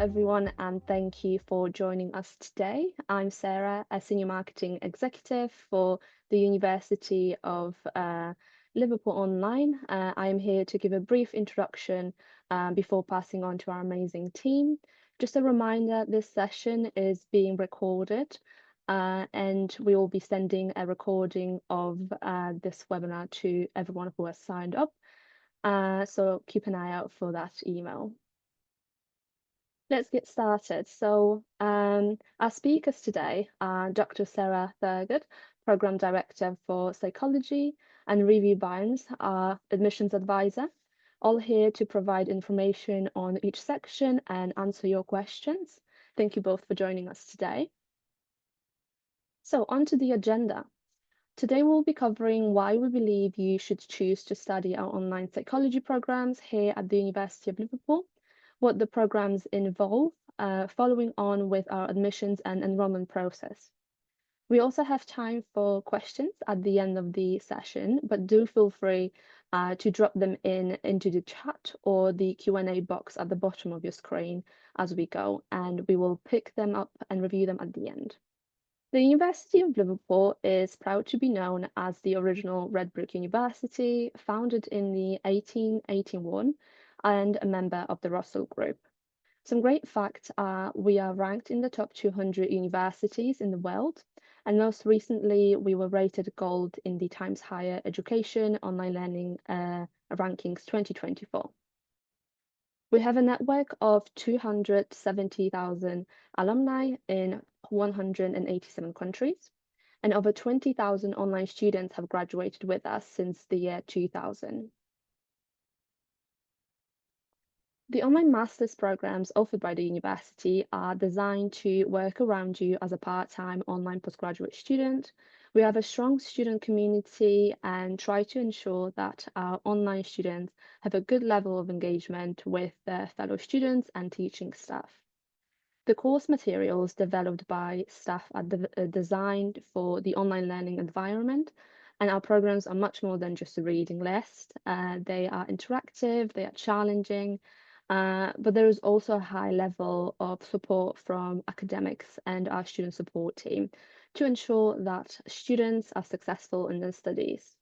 everyone, and thank you for joining us today. I'm Sarah, a Senior Marketing Executive for the University of Liverpool Online. I am here to give a brief introduction before passing on to our amazing team. Just a reminder, this session is being recorded and we will be sending a recording of this webinar to everyone who has signed up. So keep an eye out for that email. Let's get started. So our speakers today are Dr. Sarah Thurgood, Program Director for Psychology, and Review Barnes, our Admissions Advisor, all here to provide information on each section and answer your questions. Thank you both for joining us today. So on to the agenda. Today we'll be covering why we believe you should choose to study our online psychology programs here at the University of Liverpool, what the programs involve, following on with our admissions and enrolment process. We also have time for questions at the end of the session, but do feel free to drop them into the chat or the Q&A box at the bottom of your screen as we go, and we will pick them up and review them at the end. The University of Liverpool is proud to be known as the original Red Brick University, founded in the 1881 and a member of the Russell Group. Some great facts are we are ranked in the top 200 universities in the world, and most recently we were rated gold in the Times Higher Education Online Learning Rankings 2024. We have a network of 270,000 alumni in 187 countries, and over 20,000 online students have graduated with us since the year 2000. The online master's programs offered by the university are designed to work around you as a part-time online postgraduate student. We have a strong student community and try to ensure that our online students have a good level of engagement with their fellow students and teaching staff. The course materials developed by staff are designed for the online learning environment, and our programs are much more than just a reading list. They are interactive, they are challenging, but there is also a high level of support from academics and our student support team to ensure that students are successful in their studies.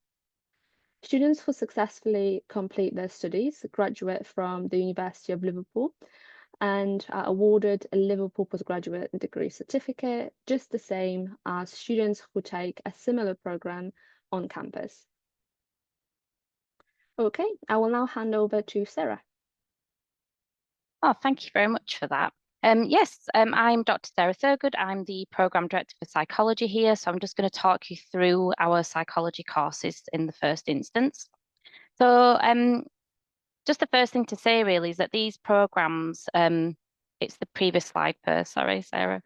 Students who successfully complete their studies graduate from the University of Liverpool and are awarded a Liverpool postgraduate degree certificate, just the same as students who take a similar program on campus. Okay, I will now hand over to Sarah. Oh, thank you very much for that. Yes, I'm Dr. Sarah Thurgood. I'm the Programme Director for Psychology here. So I'm just going to talk you through our psychology courses in the first instance. So just the first thing to say really is that these programmes, it's the previous slide first, sorry, Sarah.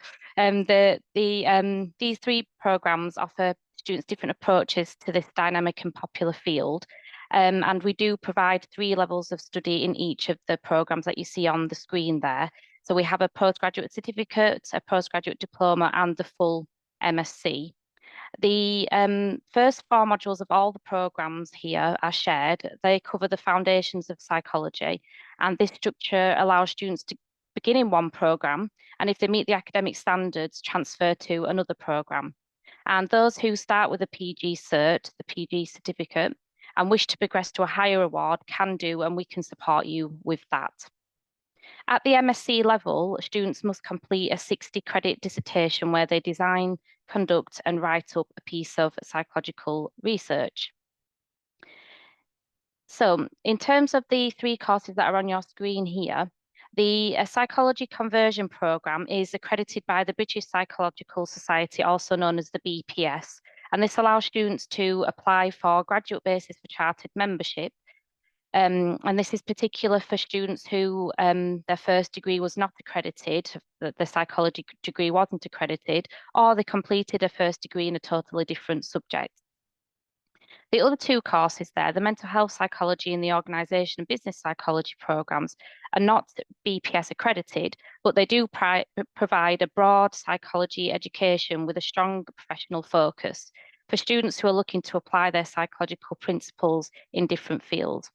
These three programmes offer students different approaches to this dynamic and popular field. And we do provide 3 levels of study in each of the programs that you see on the screen there. So we have a postgraduate certificate, a postgraduate diploma, and the full MSc. The first 4 modules of all the programs here are shared. They cover the foundations of psychology, and this structure allows students to begin in one program, and if they meet the academic standards, transfer to another program. And those who start with a PG cert, the PG certificate, and wish to progress to a higher award can do, and we can support you with that. At the MSc level, students must complete a 60-credit dissertation where they design, conduct, and write up a piece of psychological research. So in terms of the 3 courses that are on your screen here, the Psychology Conversion Programme is accredited by the British Psychological Society, also known as the BPS, and this allows students to apply for graduate basis for chartered membership. And this is particular for students who their first degree was not accredited, the psychology degree wasn't accredited, or they completed a first degree in a totally different subject. The other 2 courses there, the mental health psychology and the organisation and business psychology programs, are not BPS accredited, but they do provide a broad psychology education with a strong professional focus for students who are looking to apply their psychological principles in different fields.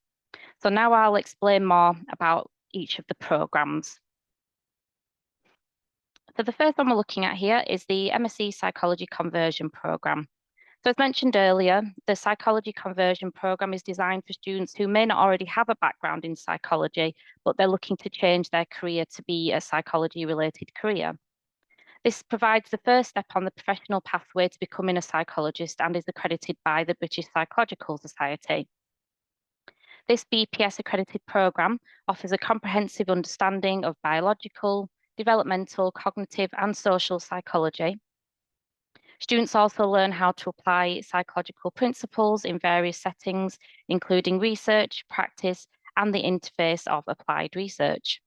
So now I'll explain more about each of the programs. So the first one we're looking at here is the MSc Psychology Conversion Programme. So as mentioned earlier, the Psychology Conversion Programme is designed for students who may not already have a background in psychology, but they're looking to change their career to be a psychology-related career. This provides the first step on the professional pathway to becoming a psychologist and is accredited by the British Psychological Society. This BPS accredited programme offers a comprehensive understanding of biological, developmental, cognitive and social psychology. Students also learn how to apply psychological principles in various settings, including research, practice, and the interface of applied research.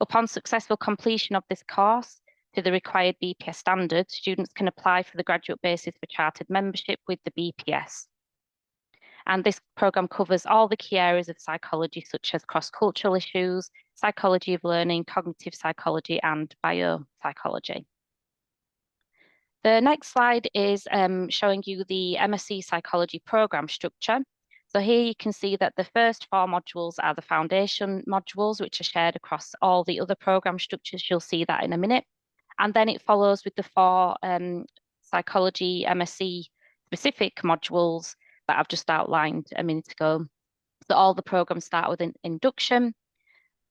Upon successful completion of this course to the required BPS standards, students can apply for the graduate basis for chartered membership with the BPS. And this programme covers all the key areas of psychology, such as cross-cultural issues, psychology of learning, cognitive psychology, and biopsychology. The next slide is showing you the MSc Psychology programme structure. So here you can see that the first 4 modules are the foundation modules, which are shared across all the other programme structures. You'll see that in a minute. And then it follows with the 4 psychology MSc specific modules that I've just outlined a minute ago. So all the programmes start with an induction,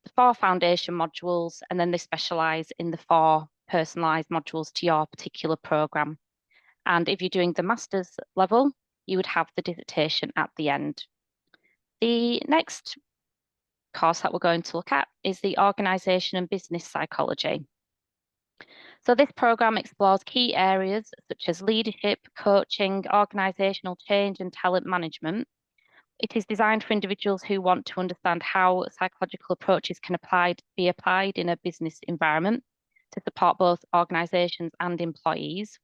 the 4 foundation modules, and then they specialise in the 4 personalised modules to your particular programme. And if you're doing the master's level, you would have the dissertation at the end. The next course that we're going to look at is the Organisation and Business Psychology. So this programme explores key areas such as leadership, coaching, organisational change and talent management. It is designed for individuals who want to understand how psychological approaches can be applied in a business environment to support both organisations and employees.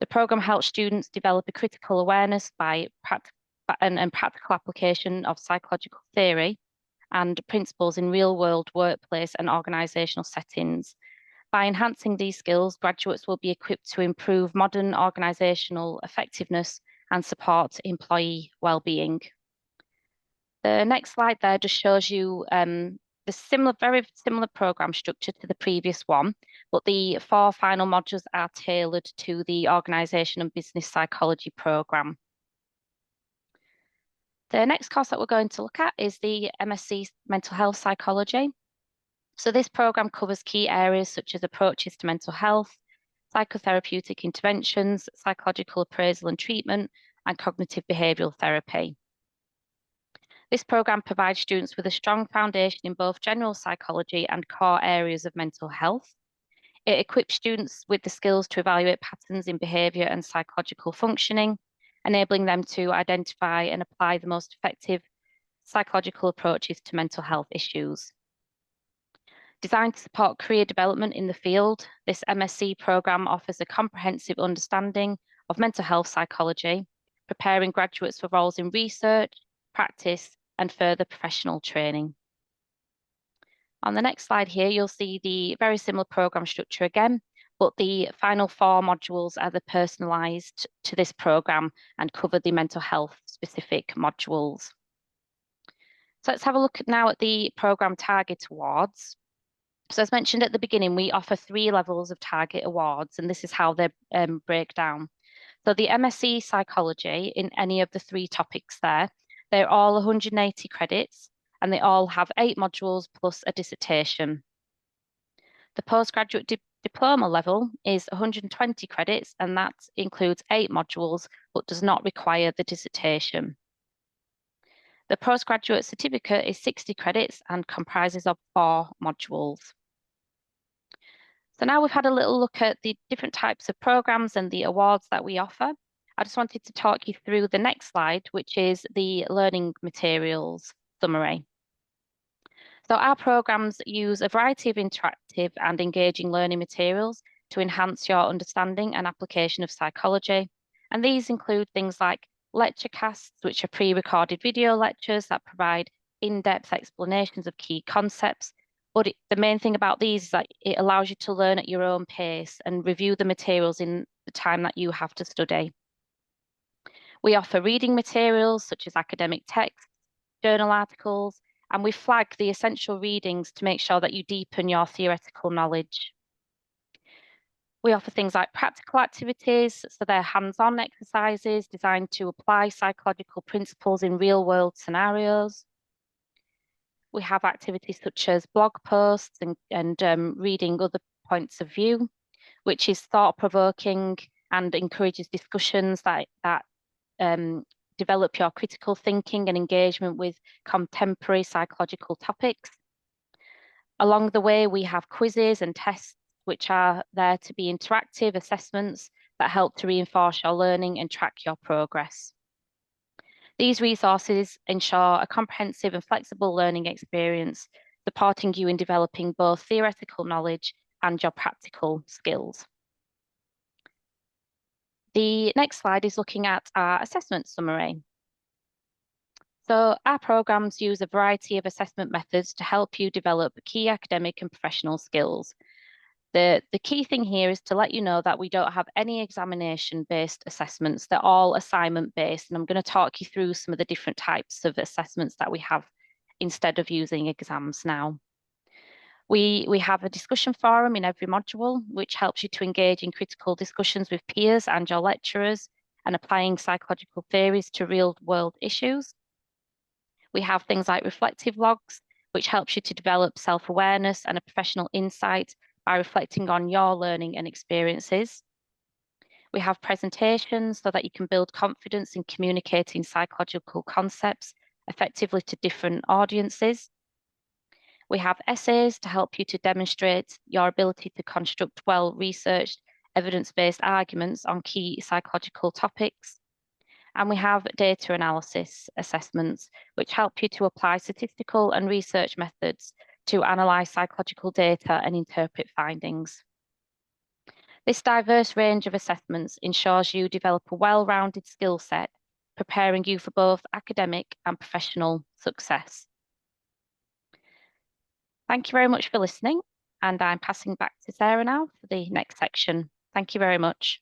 The programme helps students develop a critical awareness by practical application of psychological theory and principles in real-world workplace and organisational settings. By enhancing these skills, graduates will be equipped to improve modern organisational effectiveness and support employee well-being. The next slide there just shows you the very similar programme structure to the previous one, but the 4 final modules are tailored to the Organisation and Business Psychology programme. The next course that we're going to look at is the MSc Mental Health Psychology. So this programme covers key areas such as approaches to mental health, psychotherapeutic interventions, psychological appraisal and treatment, and cognitive behavioural therapy. This programme provides students with a strong foundation in both general psychology and core areas of mental health. It equips students with the skills to evaluate patterns in behaviour and psychological functioning, enabling them to identify and apply the most effective psychological approaches to mental health issues. Designed to support career development in the field, this MSc programme offers a comprehensive understanding of mental health psychology, preparing graduates for roles in research, practice, and further professional training. On the next slide here, you'll see the very similar programme structure again, but the final 4 modules are the personalised to this programme and cover the mental health specific modules. So let's have a look now at the programme target awards. So as mentioned at the beginning, we offer 3 levels of target awards, and this is how they break down. So the MSc Psychology in any of the 3 topics there, they're all 180 credits, and they all have 8 modules plus a dissertation. The postgraduate diploma level is 120 credits, and that includes 8 modules, but does not require the dissertation. The postgraduate certificate is 60 credits and comprises of 4 modules. So now we've had a little look at the different types of programmes and the awards that we offer. I just wanted to talk you through the next slide, which is the learning materials summary. So our programmes use a variety of interactive and engaging learning materials to enhance your understanding and application of psychology. And these include things like lecture casts, which are pre-recorded video lectures that provide in-depth explanations of key concepts. But the main thing about these is that it allows you to learn at your own pace and review the materials in the time that you have to study. We offer reading materials such as academic texts, journal articles, And we flag the essential readings to make sure that you deepen your theoretical knowledge. We offer things like practical activities, so they're hands-on exercises designed to apply psychological principles in real-world scenarios. We have activities such as blog posts and reading other points of view, which is thought-provoking and encourages discussions that develop your critical thinking and engagement with contemporary psychological topics. Along the way, we have quizzes and tests, which are there to be interactive assessments that help to reinforce your learning and track your progress. These resources ensure a comprehensive and flexible learning experience, supporting you in developing both theoretical knowledge and your practical skills. The next slide is looking at our assessment summary. So our programs use a variety of assessment methods to help you develop key academic and professional skills. The key thing here is to let you know that we don't have any examination-based assessments. They're all assignment-based, and I'm going to talk you through some of the different types of assessments that we have instead of using exams now. We have a discussion forum in every module, which helps you to engage in critical discussions with peers and your lecturers and applying psychological theories to real-world issues. We have things like reflective logs, which helps you to develop self-awareness and a professional insight by reflecting on your learning and experiences. We have presentations so that you can build confidence in communicating psychological concepts effectively to different audiences. We have essays to help you to demonstrate your ability to construct well-researched, evidence-based arguments on key psychological topics. And we have data analysis assessments, which help you to apply statistical and research methods to analyze psychological data and interpret findings. This diverse range of assessments ensures you develop a well-rounded skill set, preparing you for both academic and professional success. Thank you very much for listening, and I'm passing back to Sarah now for the next section. Thank you very much.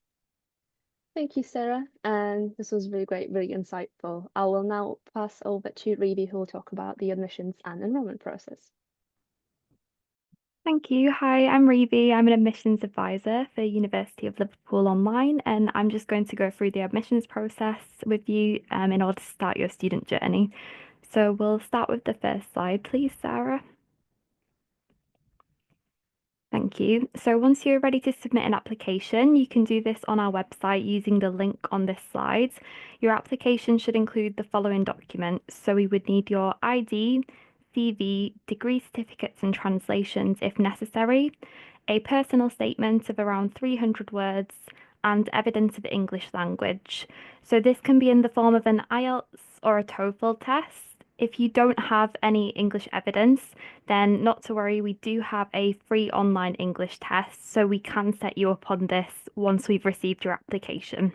Thank you, Sarah. And this was really great, really insightful. I will now pass over to Reedy, who will talk about the admissions and enrolment process. Thank you. Hi, I'm Reevy. I'm an admissions advisor for University of Liverpool Online, and I'm just going to go through the admissions process with you in order to start your student journey. So we'll start with the first slide, please, Sarah. Thank you. So once you're ready to submit an application, you can do this on our website using the link on this slide. Your application should include the following documents. So we would need your ID, CV, degree certificates and translations if necessary, a personal statement of around 300 words, and evidence of English language. So this can be in the form of an IELTS or a TOEFL test. If you don't have any English evidence, then not to worry, we do have a free online English test, so we can set you up on this once we've received your application.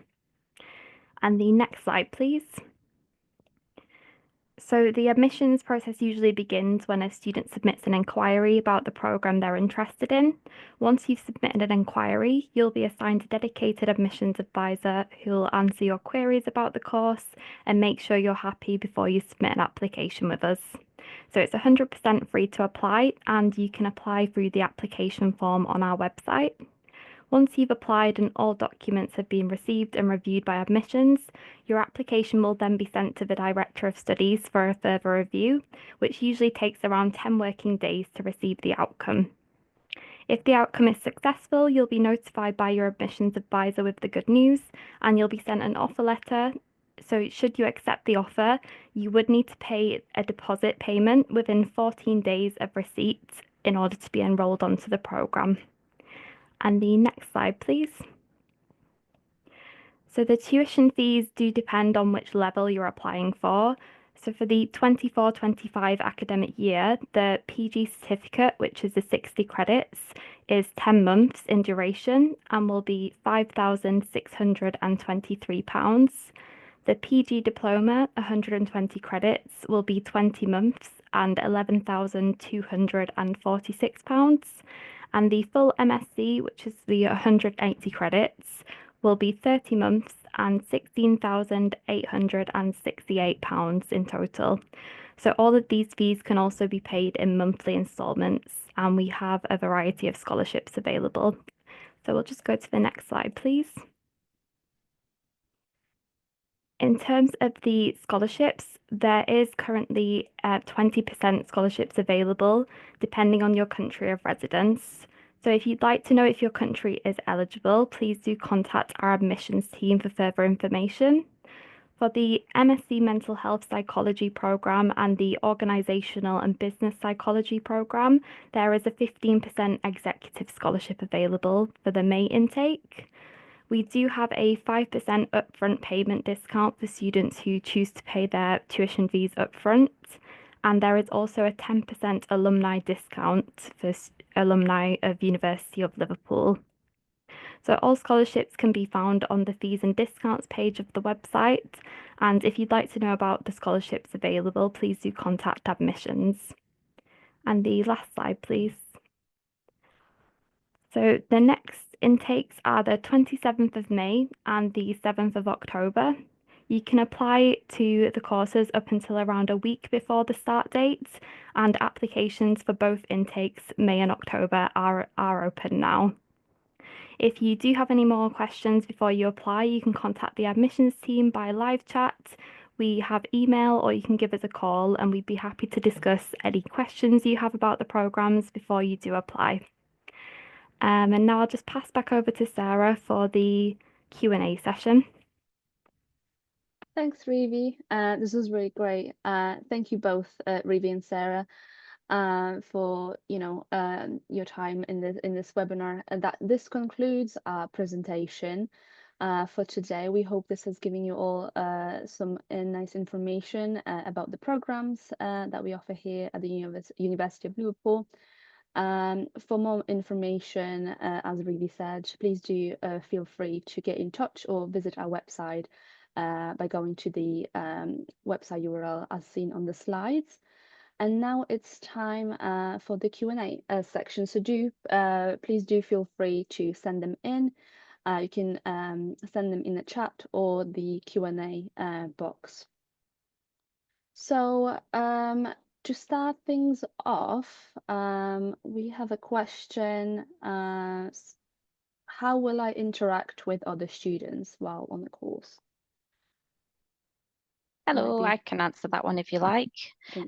And the next slide, please. So the admissions process usually begins when a student submits an inquiry about the programme they're interested in. Once you've submitted an inquiry, you'll be assigned a dedicated admissions advisor who'll answer your queries about the course and make sure you're happy before you submit an application with us. So it's 100% free to apply, and you can apply through the application form on our website. Once you've applied and all documents have been received and reviewed by admissions, your application will then be sent to the Director of Studies for a further review, which usually takes around 10 working days to receive the outcome. If the outcome is successful, you'll be notified by your admissions advisor with the good news, and you'll be sent an offer letter. So should you accept the offer, you would need to pay a deposit payment within 14 days of receipt in order to be enrolled onto the programme. And the next slide, please. So the tuition fees do depend on which level you're applying for. So for the 24-25 academic year, the PG certificate, which is the 60 credits, is 10 months in duration and will be £5,623. The PG diploma, 120 credits, will be 20 months and £11,246. And the full MSc, which is the 180 credits, will be 30 months and £16,868 in total. So all of these fees can also be paid in monthly installments, and we have a variety of scholarships available. So we'll just go to the next slide, please. In terms of the scholarships, there is currently 20% scholarships available depending on your country of residence. So if you'd like to know if your country is eligible, please do contact our admissions team for further information. For the MSc Mental Health Psychology program and the Organizational and Business Psychology program, there is a 15% executive scholarship available for the May intake. We do have a 5% upfront payment discount for students who choose to pay their tuition fees upfront. And there is also a 10% alumni discount for alumni of University of Liverpool. So all scholarships can be found on the fees and discounts page of the website. And if you'd like to know about the scholarships available, please do contact admissions. And the last slide, please. So the next intakes are the 27th of May and the 7th of October. You can apply to the courses up until around a week before the start date, and applications for both intakes, May and October, are open now. If you do have any more questions before you apply, you can contact the admissions team by live chat. We have email, or you can give us a call, and we'd be happy to discuss any questions you have about the programs before you do apply. And now I'll just pass back over to Sarah for the Q&A session. Thanks, Revi. This was really great. Thank you both, Revi and Sarah, for your time in this webinar. And this concludes our presentation for today. We hope this has given you all some nice information about the programs that we offer here at the University of Liverpool. For more information, as Revi said, please do feel free to get in touch or visit our website by going to the website URL as seen on the slides. And now it's time for the Q&A section. So please do feel free to send them in. You can send them in the chat or the Q&A box. So to start things off, we have a question. How will I interact with other students while on the course? Hello, I can answer that one if you like.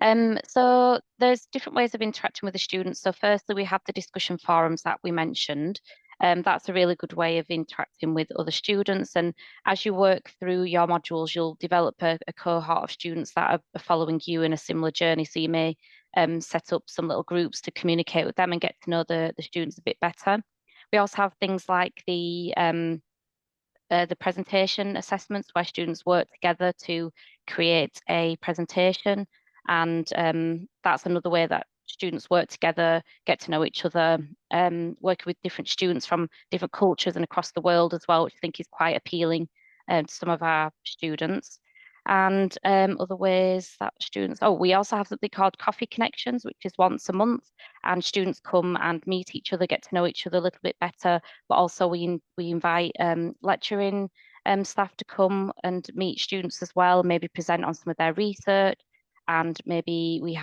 Thanks. So there's different ways of interacting with the students. So firstly, we have the discussion forums that we mentioned. That's a really good way of interacting with other students. And as you work through your modules, you'll develop a cohort of students that are following you in a similar journey. So you may set up some little groups to communicate with them and get to know the students a bit better. We also have things like the presentation assessments where students work together to create a presentation. And that's another way that students work together, get to know each other, working with different students from different cultures and across the world as well, which I think is quite appealing to some of our students. And other ways that students, we also have something called Coffee Connections, which is once a month, and students come and meet each other, get to know each other a little bit better, but also we invite lecturing staff to come and meet students as well, maybe present on some of their research. And maybe we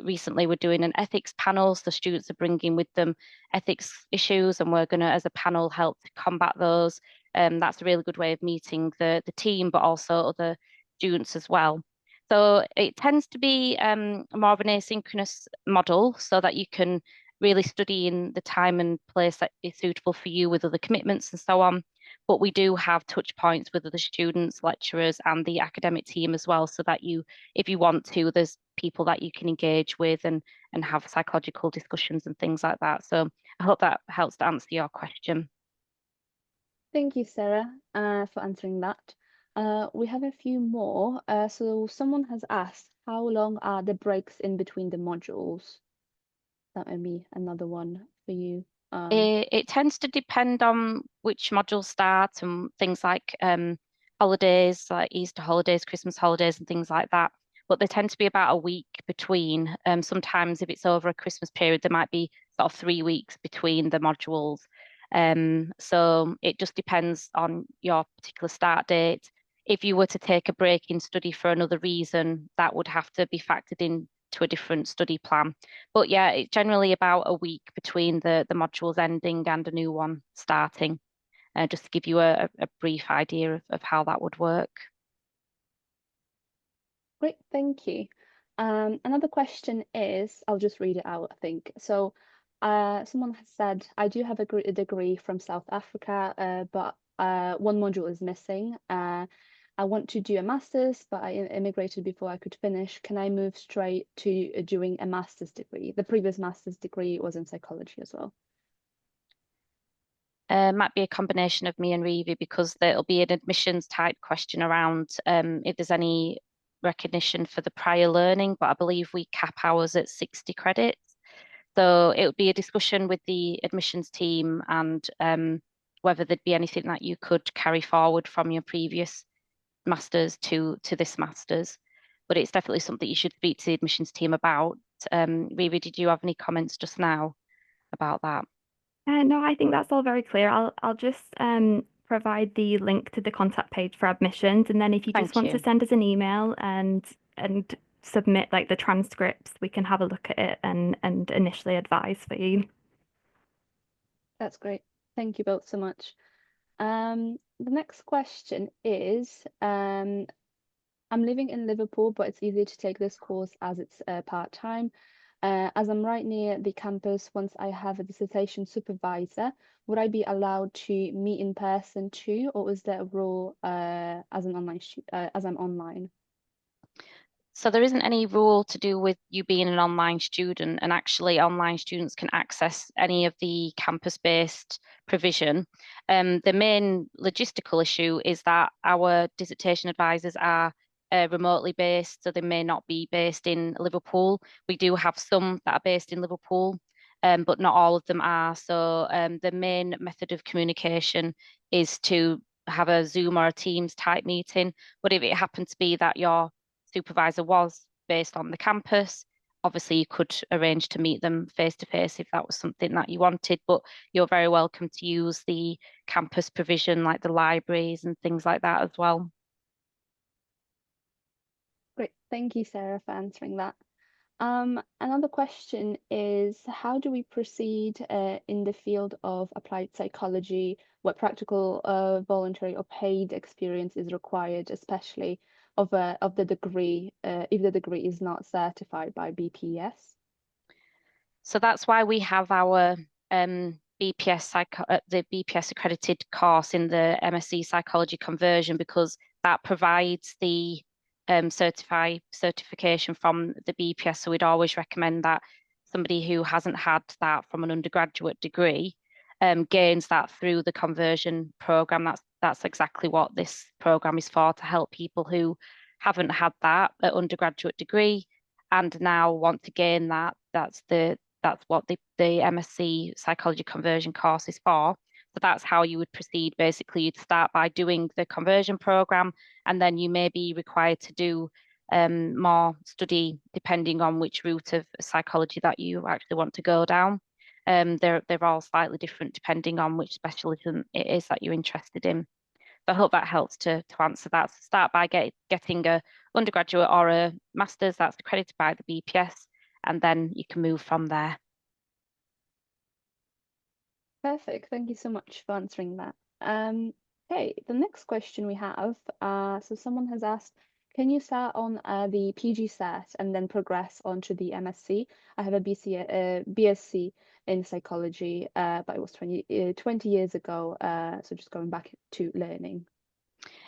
recently we're doing an ethics panel, so students are bringing with them ethics issues, and we're going to, as a panel, help to combat those. That's a really good way of meeting the team, but also other students as well. So it tends to be more of an asynchronous model, so that you can really study in the time and place that is suitable for you with other commitments and so on. But we do have touch points with other students, lecturers, and the academic team as well, so that you, if you want to, there's people that you can engage with and have psychological discussions and things like that. So I hope that helps to answer your question. Thank you, Sarah, for answering that. We have a few more. So someone has asked, how long are the breaks in between the modules? That may be another one for you. It tends to depend on which modules start and things like holidays, like Easter holidays, Christmas holidays, and things like that. But they tend to be about a week between. Sometimes if it's over a Christmas period, there might be sort of 3 weeks between the modules. So it just depends on your particular start date. if you were to take a break in study for another reason, that would have to be factored in to a different study plan. But yeah, it's generally about a week between the modules ending and a new one starting, just to give you a brief idea of how that would work. Great, thank you. Another question is, I'll just read it out, I think. So someone has said, I do have a degree from South Africa, but one module is missing. I want to do a master's, but I immigrated before I could finish. Can I move straight to doing a master's degree? The previous master's degree was in psychology as well. Might be a combination of me and Reevy, because there'll be an admissions type question around if there's any recognition for the prior learning, but I believe we cap ours at 60 credits. So it would be a discussion with the admissions team and whether there'd be anything that you could carry forward from your previous masters to this masters. But it's definitely something you should speak to the admissions team about. Reevy, did you have any comments just now about that? No, I think that's all very clear. I'll just provide the link to the contact page for admissions, and then if you just want to send us an email and submit like the transcripts, we can have a look at it and initially advise for you. That's great. Thank you both so much. The next question is, I'm living in Liverpool, but it's easier to take this course as it's part-time. As I'm right near the campus, once I have a dissertation supervisor, would I be allowed to meet in person too, or is there a rule as I'm online? So there isn't any rule to do with you being an online student, and actually online students can access any of the campus-based provision. The main logistical issue is that our dissertation advisors are remotely based, so they may not be based in Liverpool. We do have some that are based in Liverpool, but not all of them are. So the main method of communication is to have a Zoom or a Teams type meeting. But if it happened to be that your supervisor was based on the campus, obviously you could arrange to meet them face to face if that was something that you wanted, but you're very welcome to use the campus provision like the libraries and things like that as well. Great, thank you, Sarah, for answering that. Another question is, how do we proceed in the field of applied psychology, where practical, voluntary or paid experience is required, especially of the degree, if the degree is not certified by BPS? So that's why we have our the BPS accredited course in the MSc Psychology Conversion, because that provides the certification from the BPS. So we'd always recommend that somebody who hasn't had that from an undergraduate degree gains that through the conversion program. That's exactly what this program is for, to help people who haven't had that at undergraduate degree and now want to gain that. That's what the MSc Psychology Conversion course is for. So that's how you would proceed. Basically, you'd start by doing the conversion program, and then you may be required to do more study depending on which route of psychology that you actually want to go down. They're all slightly different depending on which specialism it is that you're interested in. So I hope that helps to answer that. So start by getting a undergraduate or a master's that's accredited by the BPS, and then you can move from there. Perfect. Thank you so much for answering that. Okay, the next question we have, so someone has asked, can you start on the PG cert and then progress onto the MSc? I have a BSc in psychology, but it was 20 years ago, so just going back to learning.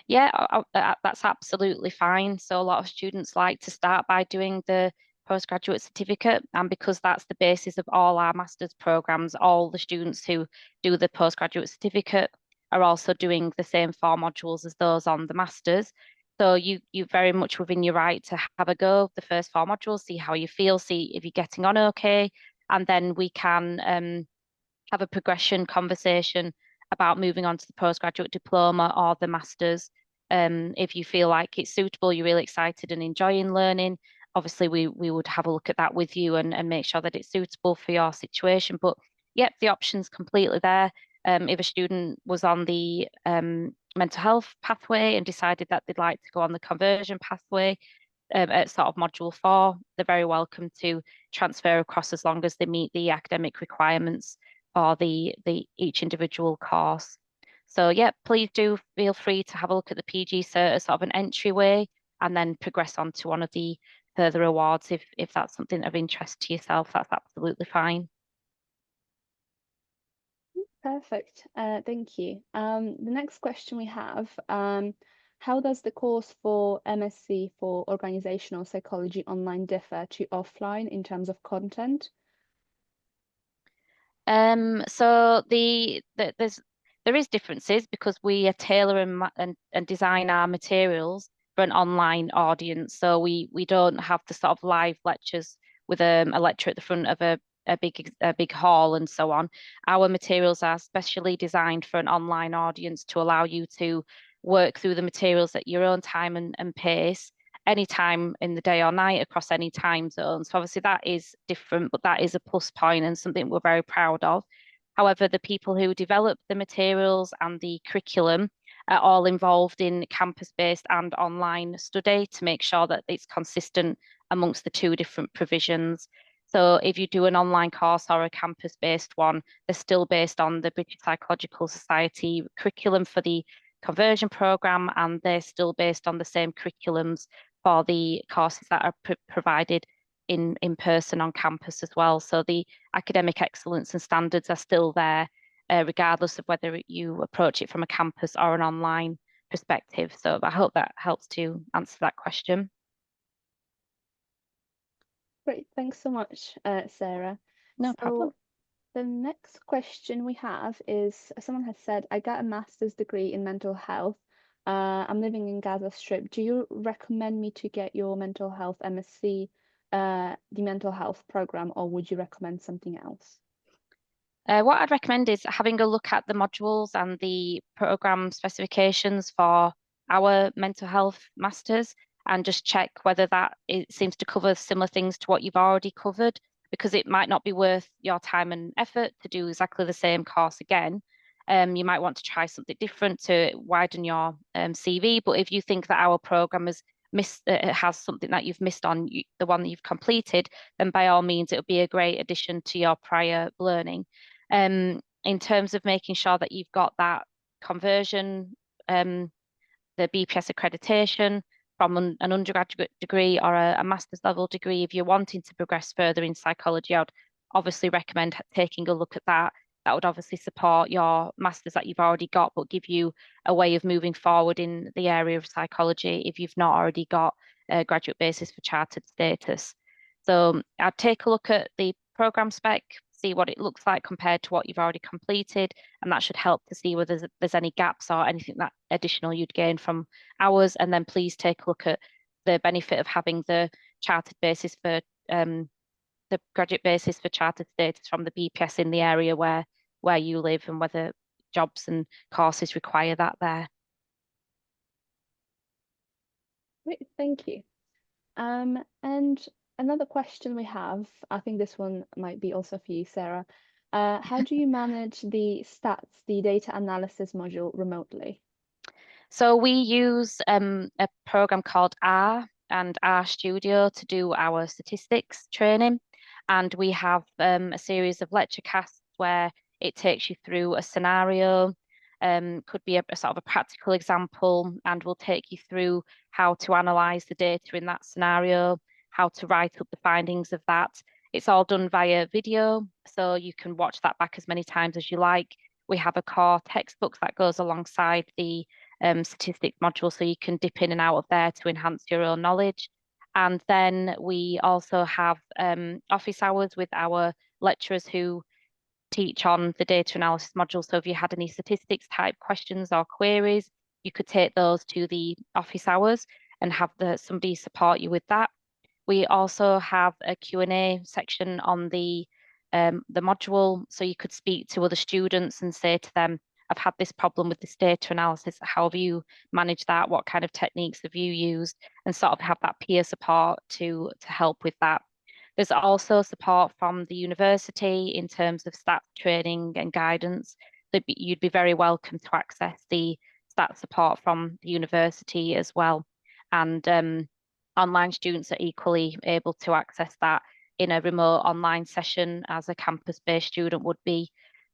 Yeah, that's absolutely fine. So a lot of students like to start by doing the postgraduate certificate, and because that's the basis of all our master's programs, all the students who do the postgraduate certificate are also doing the same 4 modules as those on the masters. So you're very much within your right to have a go the first 4 modules, see how you feel, see if you're getting on okay, and then we can have a progression conversation about moving on to the postgraduate diploma or the masters. If you feel like it's suitable, you're really excited and enjoying learning, obviously we would have a look at that with you and make sure that it's suitable for your situation. But yep, the option's completely there. If a student was on the mental health pathway and decided that they'd like to go on the conversion pathway at sort of module 4, they're very welcome to transfer across as long as they meet the academic requirements for the each individual course. So yeah, please do feel free to have a look at the PG Cert as sort of an entryway and then progress on to one of the further awards if that's something of interest to yourself. That's absolutely fine. Perfect. Thank you. The next question we have, how does the course for MSc for Organizational Psychology online differ to offline in terms of content? So there is differences because we tailor and design our materials for an online audience. So we don't have the sort of live lectures with a lecturer at the front of a big hall and so on. Our materials are specially designed for an online audience to allow you to work through the materials at your own time and pace any time in the day or night across any time zone. So obviously that is different, but that is a plus point and something we're very proud of. However, the people who develop the materials and the curriculum are all involved in campus-based and online study to make sure that it's consistent amongst the two different provisions. So if you do an online course or a campus-based one, they're still based on the British Psychological Society curriculum for the conversion programme, and they're still based on the same curriculums for the courses that are provided in person on campus as well. So the academic excellence and standards are still there, regardless of whether you approach it from a campus or an online perspective. So I hope that helps to answer that question. Great, thanks so much, Sarah. No problem. The next question we have is, someone has said, I got a master's degree in mental health. I'm living in Gaza Strip. Do you recommend me to get your mental health MSc, the mental health program, or would you recommend something else? What I'd recommend is having a look at the modules and the program specifications for our mental health masters and just check whether that it seems to cover similar things to what you've already covered, because it might not be worth your time and effort to do exactly the same course again. You might want to try something different to widen your CV, but if you think that our program has something that you've missed on the one that you've completed, then by all means, it would be a great addition to your prior learning. In terms of making sure that you've got that conversion, the BPS accreditation from an undergraduate degree or a master's level degree, if you're wanting to progress further in psychology, I'd obviously recommend taking a look at that. That would obviously support your master's that you've already got, but give you a way of moving forward in the area of psychology if you've not already got a graduate basis for chartered status. So I'd take a look at the program spec, see what it looks like compared to what you've already completed, and that should help to see whether there's any gaps or anything that additional you'd gain from ours. And then please take a look at the benefit of having the chartered basis for the graduate basis for chartered status from the BPS in the area where you live and whether jobs and courses require that there. Great, thank you. And another question we have, I think this one might be also for you, Sarah. How do you manage the stats, the data analysis module remotely? So we use a program called R and R Studio to do our statistics training. And we have a series of lecture casts where it takes you through a scenario, could be a sort of a practical example, and will take you through how to analyze the data in that scenario, how to write up the findings of that. It's all done via video, so you can watch that back as many times as you like. We have a core textbook that goes alongside the statistics module, so you can dip in and out of there to enhance your own knowledge. And then we also have office hours with our lecturers who teach on the data analysis module. So if you had any statistics type questions or queries, you could take those to the office hours and have somebody support you with that. We also have a Q&A section on the module, so you could speak to other students and say to them, I've had this problem with this data analysis. How have you managed that? What kind of techniques have you used? And sort of have that peer support to help with that. There's also support from the university in terms of stats training and guidance. You'd be very welcome to access the that support from the university as well. And online students are equally able to access that in a remote online session as a campus-based student would be.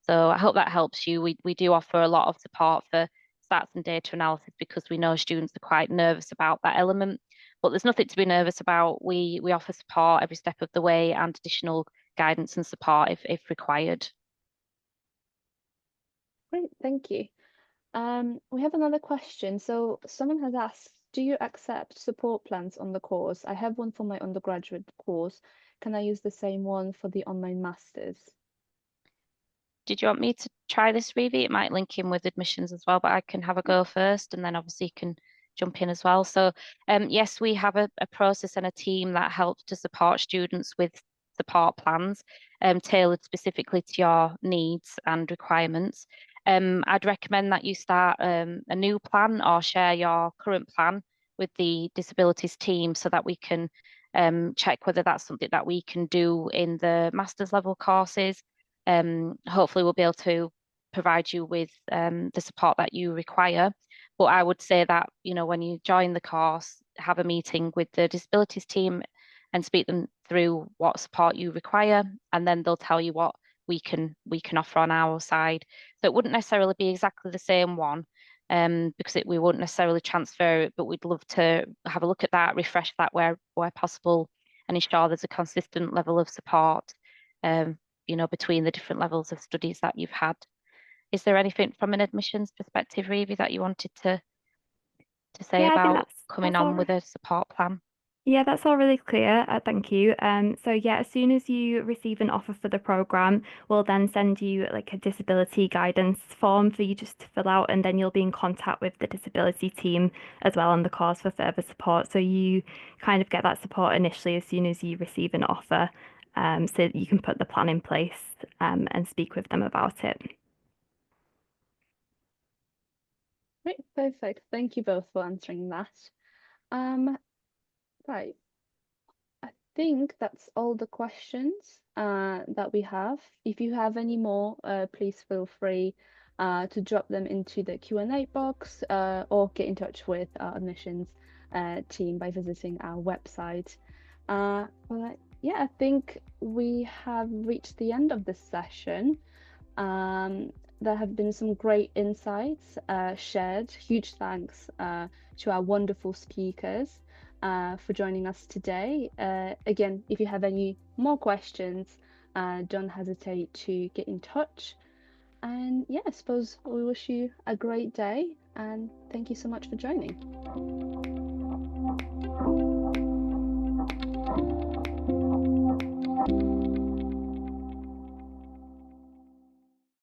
So I hope that helps you. We do offer a lot of support for stats and data analysis because we know students are quite nervous about that element. But there's nothing to be nervous about. We offer support every step of the way and additional guidance and support if required. Great, thank you. We have another question. So someone has asked, do you accept support plans on the course? I have one for my undergraduate course. Can I use the same one for the online masters? Did you want me to try this, Revi? It might link in with admissions as well, but I can have a go first and then obviously you can jump in as well. So yes, we have a process and a team that helps to support students with support plans tailored specifically to your needs and requirements. I'd recommend that you start a new plan or share your current plan with the disabilities team so that we can check whether that's something that we can do in the master's level courses. Hopefully we'll be able to provide you with the support that you require. But I would say that, you know, when you join the course, have a meeting with the disabilities team and speak them through what support you require, and then they'll tell you what we can offer on our side. So it wouldn't necessarily be exactly the same one, because we wouldn't necessarily transfer it, but we'd love to have a look at that, refresh that where possible, and ensure there's a consistent level of support, you know, between the different levels of studies that you've had. Is there anything from an admissions perspective, Revi, that you wanted to say Yeah, I think about coming that's all on with a support plan? Yeah, that's all really clear. Thank you. So yeah, as soon as you receive an offer for the program, we'll then send you like a disability guidance form for you just to fill out, and then you'll be in contact with the disability team as well on the course for further support. So you kind of get that support initially as soon as you receive an offer, so that you can put the plan in place, and speak with them about it. Great, perfect. Thank you both for answering that. Right. I think that's all the questions that we have. If you have any more, please feel free to drop them into the Q&A box or get in touch with our admissions team by visiting our website. But yeah, I think we have reached the end of this session. There have been some great insights shared. Huge thanks to our wonderful speakers for joining us today. Again, if you have any more questions, don't hesitate to get in touch. And yeah, I suppose we wish you a great day and thank you so much for joining.